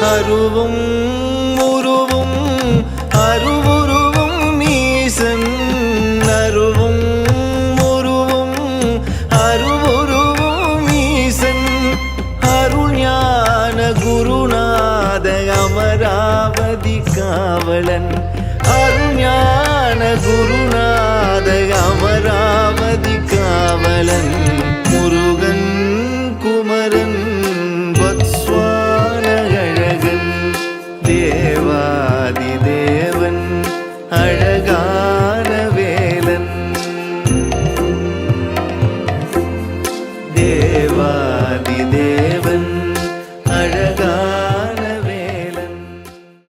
அருவும் உருவும் அருவுருவும் ஈசன் அருவும் உருவும் அருவுருவும் ஈசன் அருள் ஞான குருநாத அமராவதி காவலன் அருள் ஞான குருநாத அமராவதி காவலன் முருகன் குமரன் பத்ஸ்வானழகன் தேவாதி தேவன் அழகான வேலன் தேவாதி தேவன்